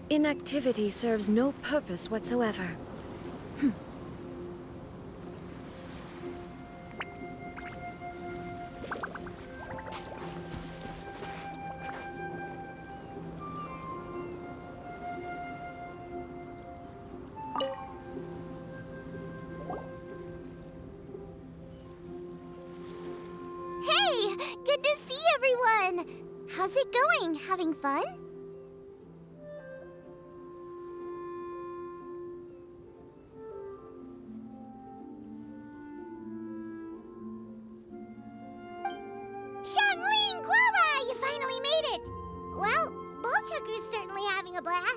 Inactivity serves no purpose whatsoever. Hey! Good to see everyone! How's it going? Having fun? Xiangling Guava! You finally made it! Well, Bullchucker's certainly having a blast.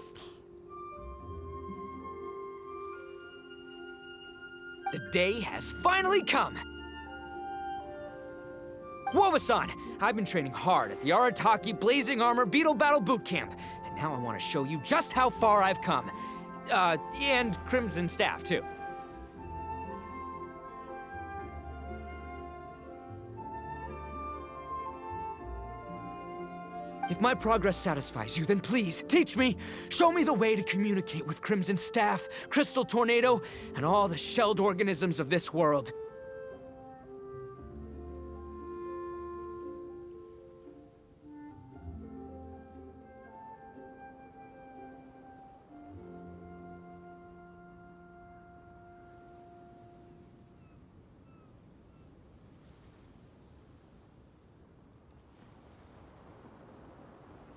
The day has finally come! Guava-san, I've been training hard at the Arataki Blazing Armor Beetle Battle Boot Camp, and now I want to show you just how far I've come. And Crimson Staff, too. If my progress satisfies you, then please, teach me! Show me the way to communicate with Crimson Staff, Crystal Tornado, and all the shelled organisms of this world.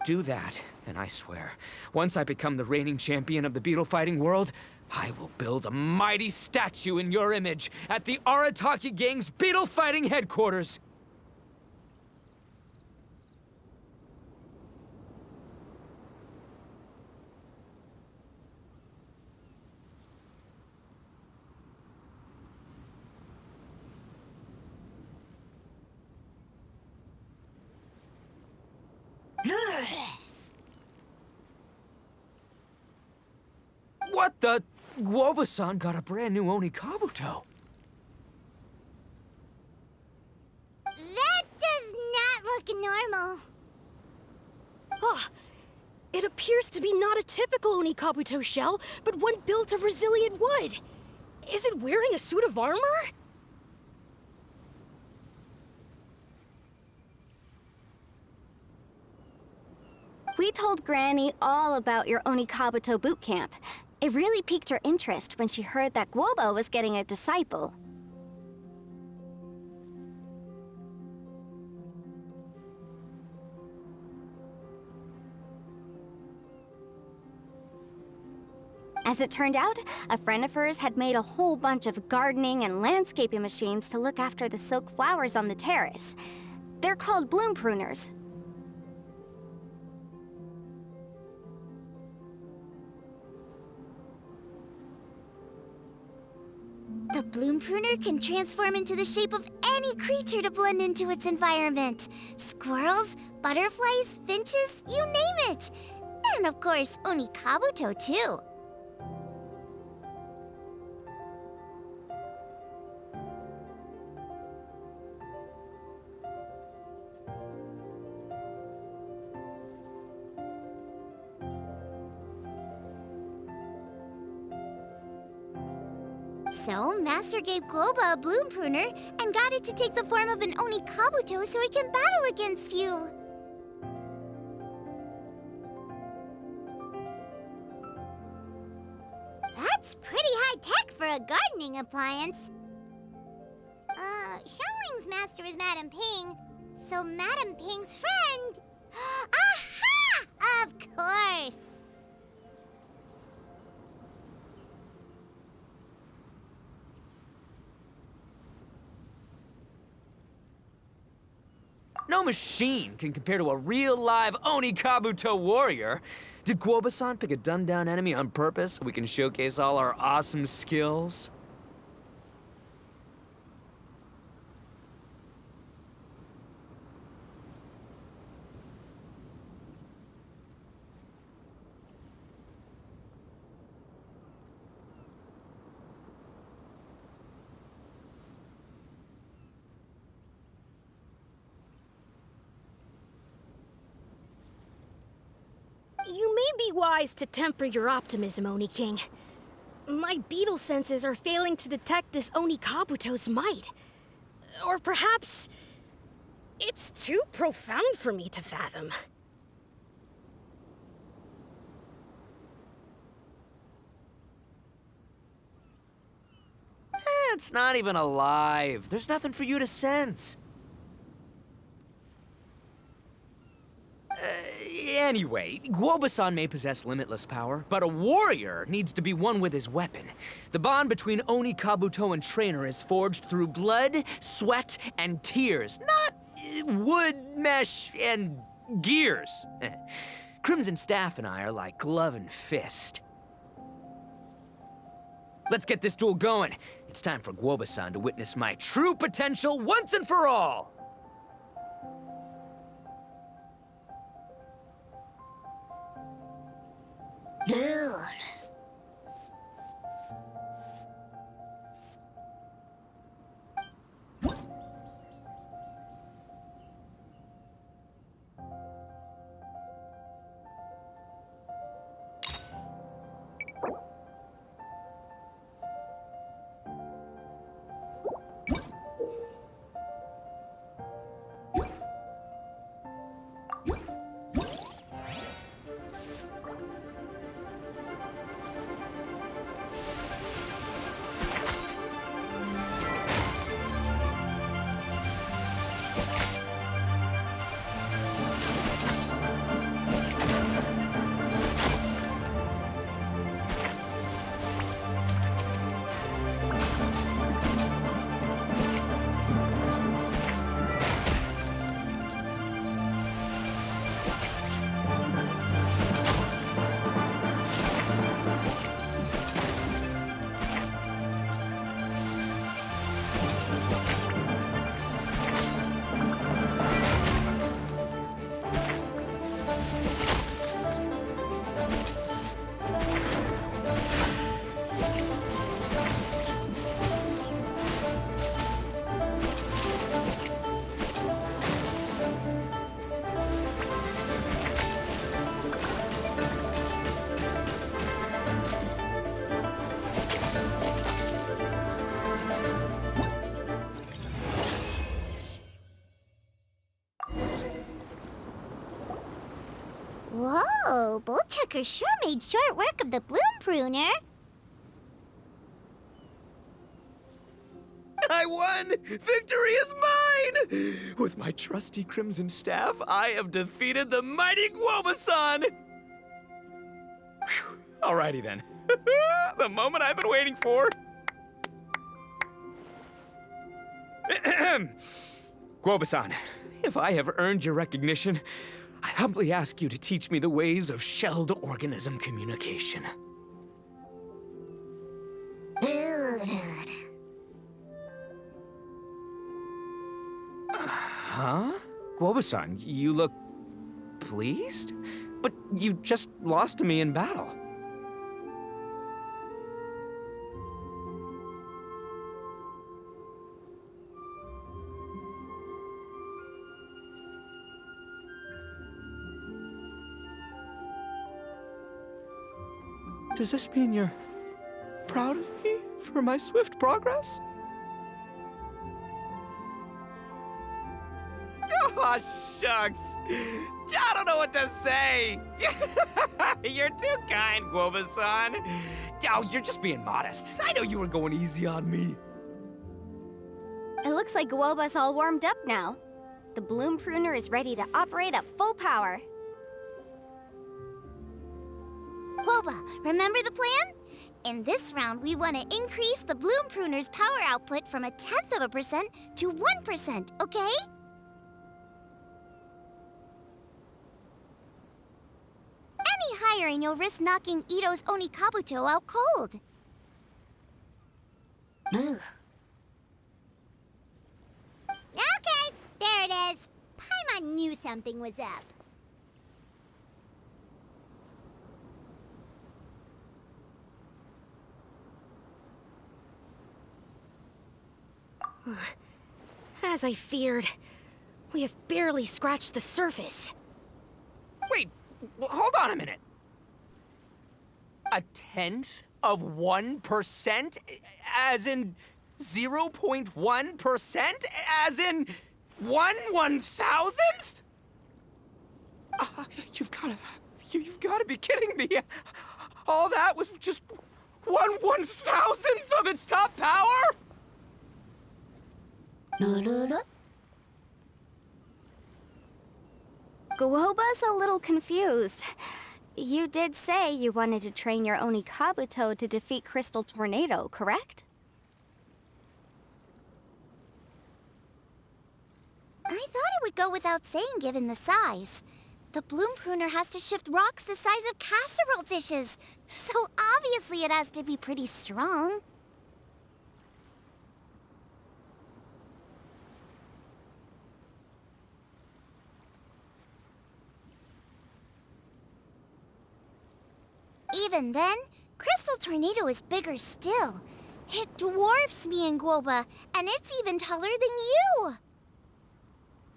Do that, and I swear, once I become the reigning champion of the beetle fighting world, I will build a mighty statue in your image at the Arataki Gang's beetle fighting headquarters. What the? Guava-san got a brand new Oni Kabuto. That does not look normal. Oh, it appears to be not a typical Oni Kabuto shell, but one built of resilient wood. Is it wearing a suit of armor? We told Granny all about your Oni Kabuto boot camp. It really piqued her interest when she heard that Guobo was getting a disciple. As it turned out, a friend of hers had made a whole bunch of gardening and landscaping machines to look after the silk flowers on the terrace. They're called bloom pruners. The bloom pruner can transform into the shape of any creature to blend into its environment. Squirrels, butterflies, finches, you name it. And of course, Oni Kabuto too. So, Master gave Guoba a bloom pruner and got it to take the form of an Oni Kabuto so it can battle against you. That's pretty high-tech for a gardening appliance. Xiangling's master is Madame Ping, so Madame Ping's friend... Aha! Of course! No machine can compare to a real live Oni Kabuto warrior. Did Guoba-san pick a dumbed-down enemy on purpose so we can showcase all our awesome skills? You may be wise to temper your optimism, Oni King. My beetle senses are failing to detect this Oni Kabuto's might. Or perhaps it's too profound for me to fathom. It's not even alive. There's nothing for you to sense. Anyway, Guoba-san may possess limitless power, but a warrior needs to be one with his weapon. The bond between Oni Kabuto and Trainer is forged through blood, sweat, and tears, not wood, mesh, and gears. Crimson Staff and I are like glove and fist. Let's get this duel going. It's time for Guoba-san to witness my true potential once and for all! Whoa, Bullchucker sure made short work of the Bloom Pruner. I won! Victory is mine! With my trusty Crimson Staff, I have defeated the mighty Guoba-san! Whew. Alrighty then. The moment I've been waiting for. Guoba-san, if I have earned your recognition, I humbly ask you to teach me the ways of shelled organism communication. Huh? Guoba-san, you look pleased? But you just lost to me in battle. Does this mean you're proud of me for my swift progress? Aw, shucks. I don't know what to say. You're too kind, Guoba-san. Oh, you're just being modest. I know you were going easy on me. It looks like Guoba's all warmed up now. The Bloom Pruner is ready to operate at full power. Guoba, remember the plan? In this round, we want to increase the Bloom Pruner's power output from 0.1% to 1%, okay? Any higher and you'll risk knocking Ito's Oni Kabuto out cold. Okay, there it is. Paimon knew something was up. As I feared, we have barely scratched the surface. Wait, hold on a minute. A tenth of 1%? As in 0.1%? As in 1/1000th? You've gotta be kidding me. All that was just 1/1000th of its top power? Guoba's a little confused. You did say you wanted to train your Oni Kabuto to defeat Crystal Tornado, correct? I thought it would go without saying given the size. The bloom pruner has to shift rocks the size of casserole dishes, so obviously it has to be pretty strong. Even then, Crystal Tornado is bigger still. It dwarfs me and Guoba, and it's even taller than you.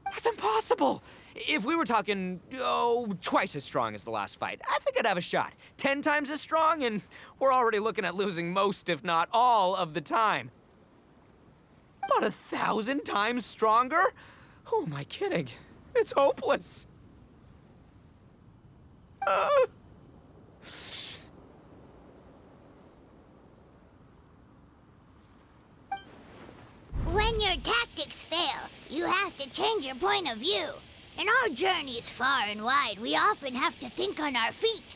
That's impossible! If we were talking, twice as strong as the last fight, I think I'd have a shot. 10 times as strong, and we're already looking at losing most, if not all, of the time. About 1,000 times stronger? Who am I kidding? It's hopeless. When your tactics fail, you have to change your point of view. In our journeys far and wide, we often have to think on our feet.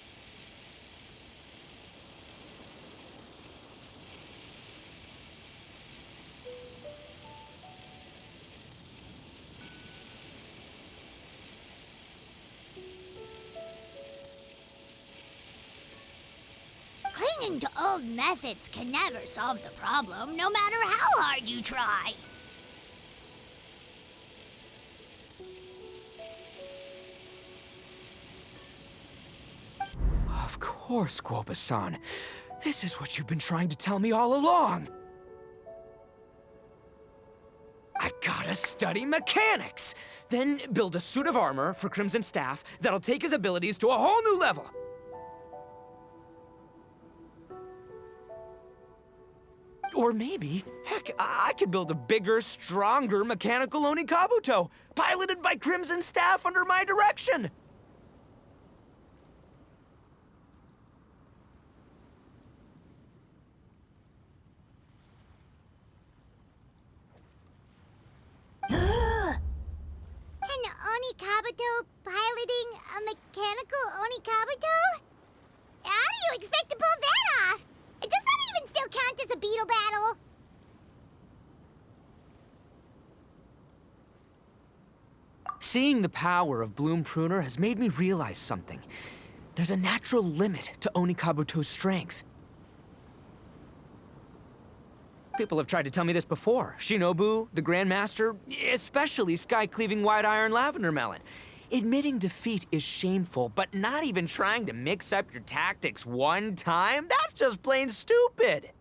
Clinging to old methods can never solve the problem, no matter how hard you try. Of course, Guoba-san. This is what you've been trying to tell me all along. I gotta study mechanics, then build a suit of armor for Crimson Staff that'll take his abilities to a whole new level. Or maybe, heck, I could build a bigger, stronger mechanical Oni Kabuto, piloted by Crimson Staff under my direction. An Oni Kabuto piloting a mechanical Oni Kabuto? How do you expect to pull that off? Does that even still count as a beetle battle? Seeing the power of Bloom Pruner has made me realize something. There's a natural limit to Oni Kabuto's strength. People have tried to tell me this before. Shinobu, the Grandmaster, especially Sky-Cleaving White Iron Lavender Melon. Admitting defeat is shameful, but not even trying to mix up your tactics one time? That's just plain stupid!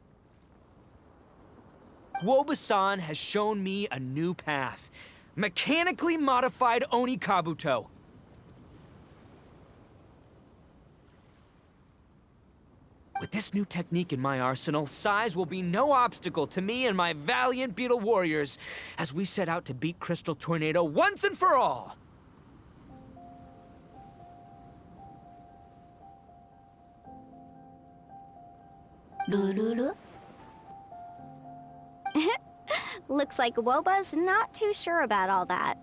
Guoba-san has shown me a new path. Mechanically modified Oni Kabuto. With this new technique in my arsenal, size will be no obstacle to me and my valiant beetle warriors as we set out to beat Crystal Tornado once and for all. Looks like Woba's not too sure about all that.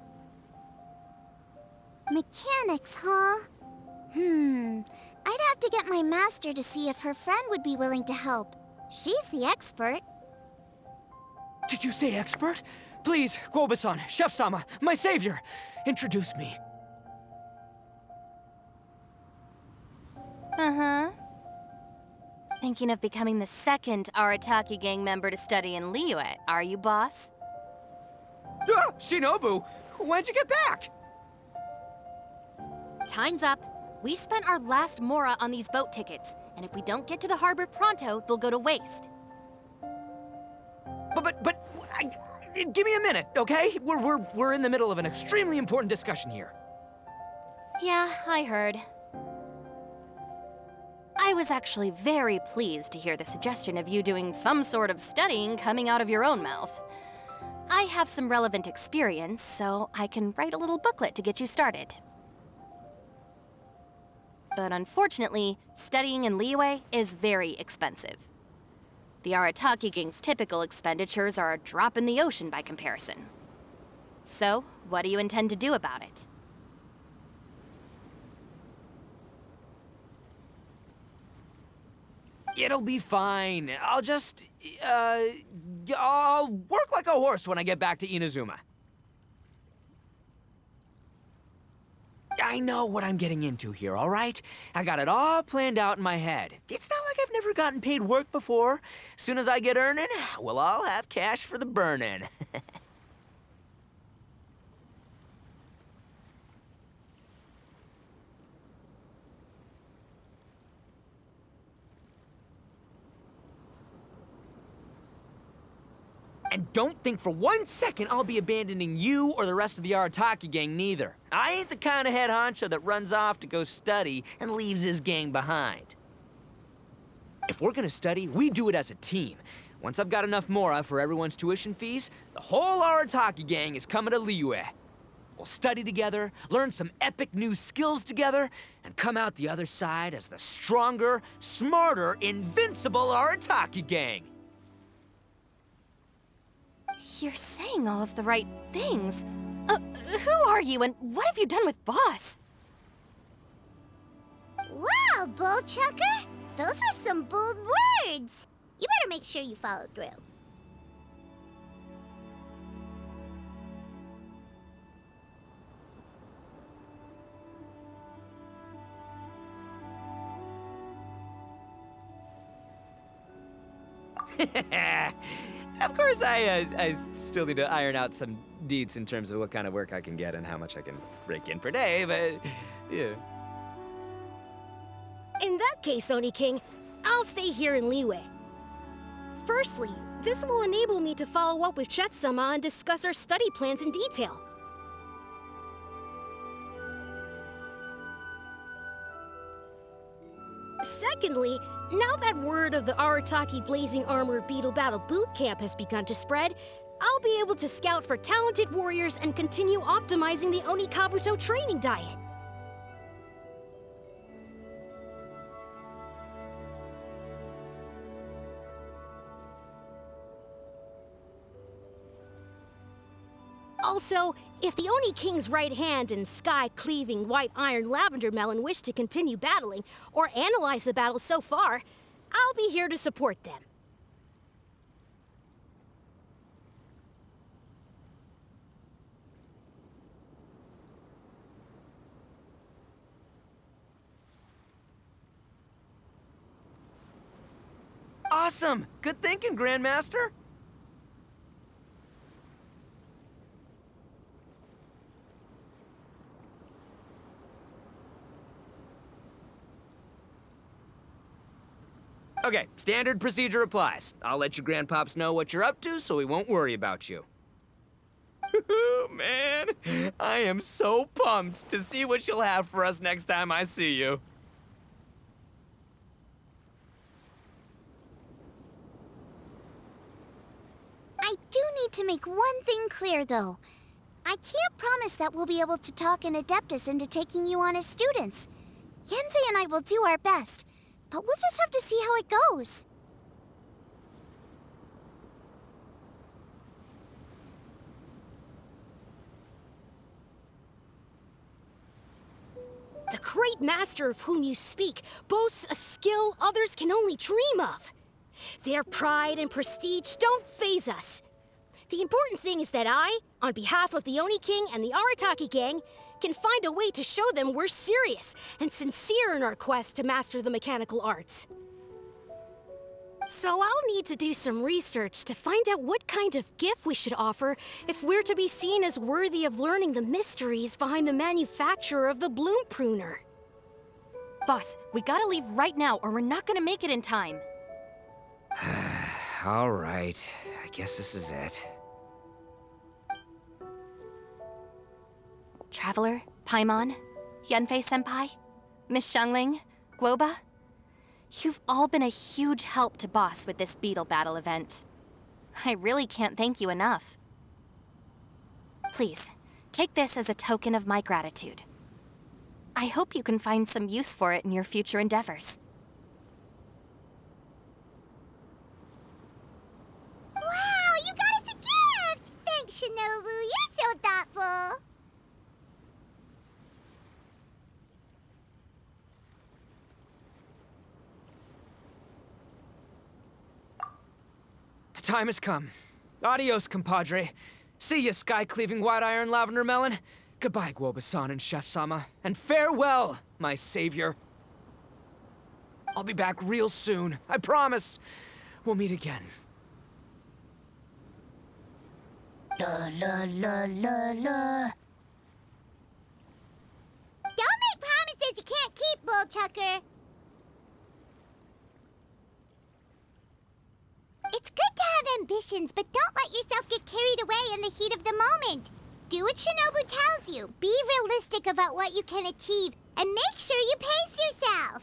Mechanics, huh? I'd have to get my master to see if her friend would be willing to help. She's the expert. Did you say expert? Please, Guoba-san, Chef-sama, my savior, introduce me. Uh-huh. Thinking of becoming the second Arataki gang member to study in Liyue, are you, boss? Ah, Shinobu, when'd you get back? Time's up. We spent our last mora on these boat tickets, and if we don't get to the harbor pronto, they'll go to waste. Give me a minute, okay? We're in the middle of an extremely important discussion here. Yeah, I heard. I I was actually very pleased to hear the suggestion of you doing some sort of studying coming out of your own mouth. I have some relevant experience, so I can write a little booklet to get you started. But unfortunately, studying in Liyue is very expensive. The Arataki gang's typical expenditures are a drop in the ocean by comparison. So, what do you intend to do about it? It'll be fine. I'll work like a horse when I get back to Inazuma. I know what I'm getting into here, all right? I got it all planned out in my head. It's not like I've never gotten paid work before. As soon as I get earning, we'll all have cash for the burning. And don't think for 1 second I'll be abandoning you or the rest of the Arataki gang neither. I ain't the kind of head honcho that runs off to go study and leaves his gang behind. If we're gonna study, we do it as a team. Once I've got enough mora for everyone's tuition fees, the whole Arataki gang is coming to Liyue. We'll study together, learn some epic new skills together, and come out the other side as the stronger, smarter, invincible Arataki gang. You're saying all of the right things. Who are you and what have you done with Boss? Wow, Bull Chucker! Those were some bold words! You better make sure you follow through. Of course, I still need to iron out some deets in terms of what kind of work I can get and how much I can rake in per day, but yeah. In that case, Oni King, I'll stay here in Liyue. Firstly, this will enable me to follow up with Chef-sama and discuss our study plans in detail. Secondly, now that word of the Arataki Blazing Armor Beetle Battle Boot Camp has begun to spread, I'll be able to scout for talented warriors and continue optimizing the Oni Kabuto training diet. Also, if the Oni King's right hand and sky-cleaving white iron lavender melon wish to continue battling, or analyze the battle so far, I'll be here to support them. Awesome! Good thinking, Grandmaster! Okay, standard procedure applies. I'll let you grandpops know what you're up to so we won't worry about you. Man, I am so pumped to see what you'll have for us next time I see you. I do need to make one thing clear, though. I can't promise that we'll be able to talk an Adeptus into taking you on as students. Yanfei and I will do our best, but we'll just have to see how it goes. The great master of whom you speak boasts a skill others can only dream of. Their pride and prestige don't faze us. The important thing is that I, on behalf of the Oni King and the Arataki gang, can find a way to show them we're serious and sincere in our quest to master the mechanical arts. So I'll need to do some research to find out what kind of gift we should offer if we're to be seen as worthy of learning the mysteries behind the manufacture of the bloom pruner. Boss, we gotta leave right now or we're not gonna make it in time. All right, I guess this is it. Traveler, Paimon, Yanfei-senpai, Miss Xiangling, Guoba. You've all been a huge help to Boss with this beetle battle event. I really can't thank you enough. Please, take this as a token of my gratitude. I hope you can find some use for it in your future endeavors. Wow, you got us a gift! Thanks, Shinobu. You're so thoughtful. The time has come. Adios, compadre. See ya, sky-cleaving white-iron lavender melon. Goodbye, Guoba-san and Chef-sama. And farewell, my savior. I'll be back real soon, I promise. We'll meet again. La la la la la. Don't make promises you can't keep, Bullchucker. It's good to have ambitions, but don't let yourself get carried away in the heat of the moment. Do what Shinobu tells you. Be realistic about what you can achieve, and make sure you pace yourself.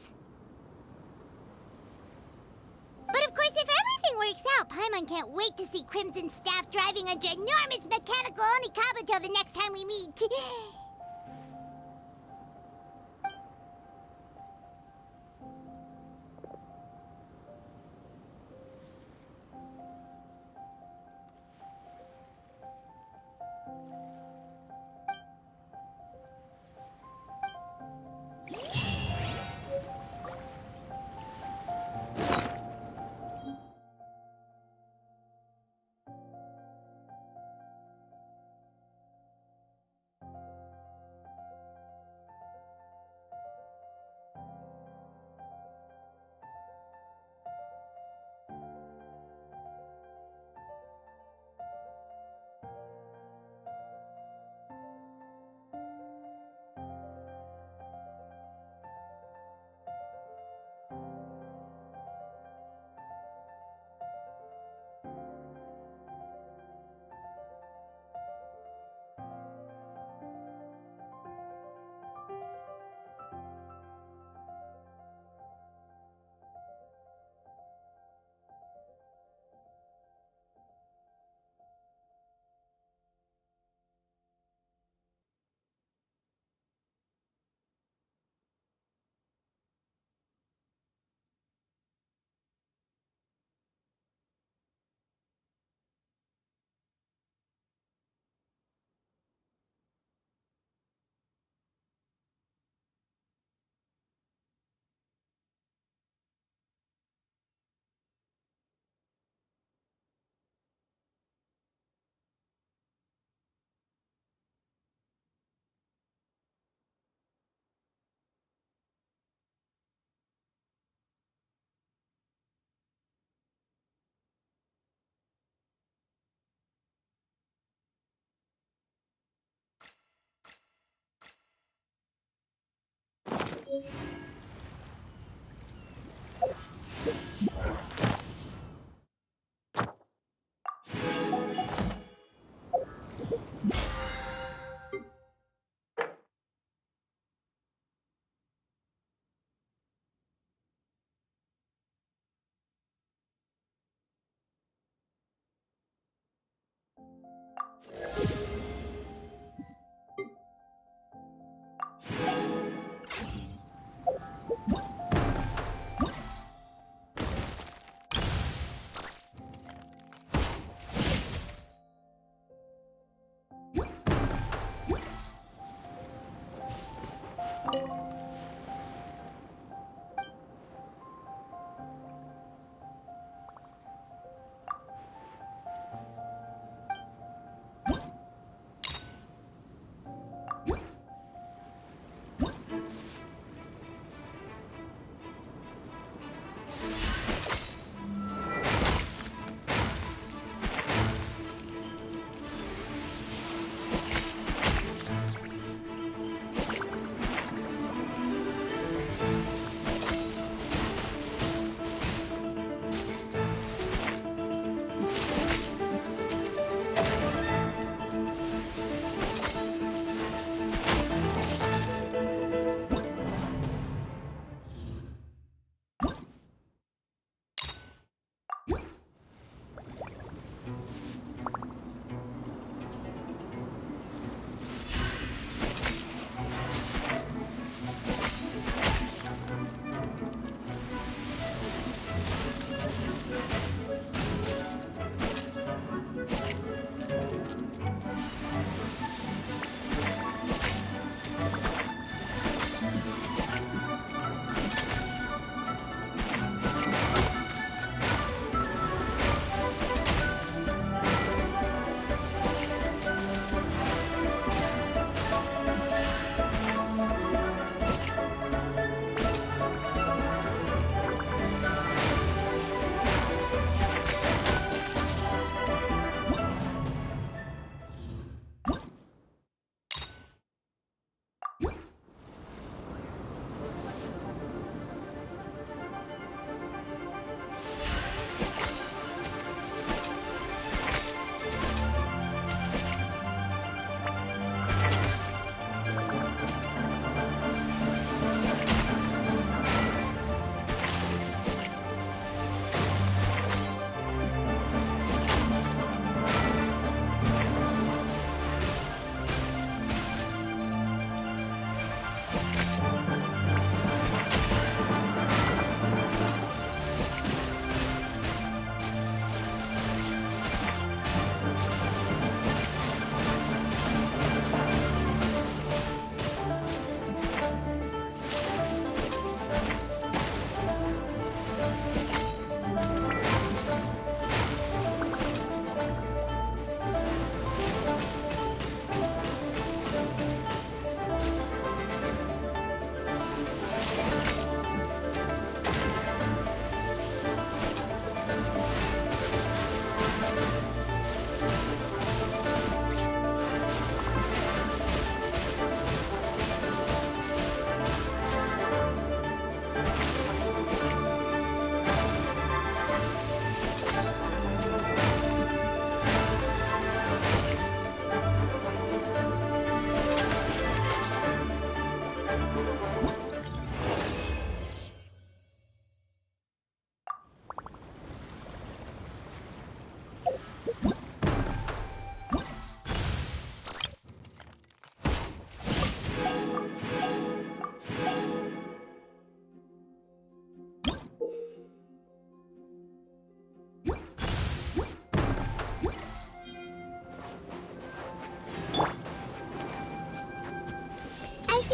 But of course, if everything works out, Paimon can't wait to see Crimson Staff driving a ginormous mechanical Onikabuto the next time we meet.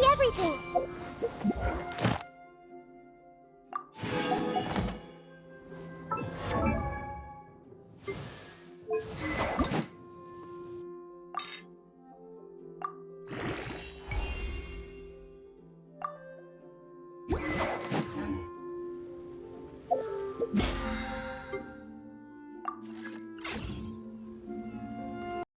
see everything.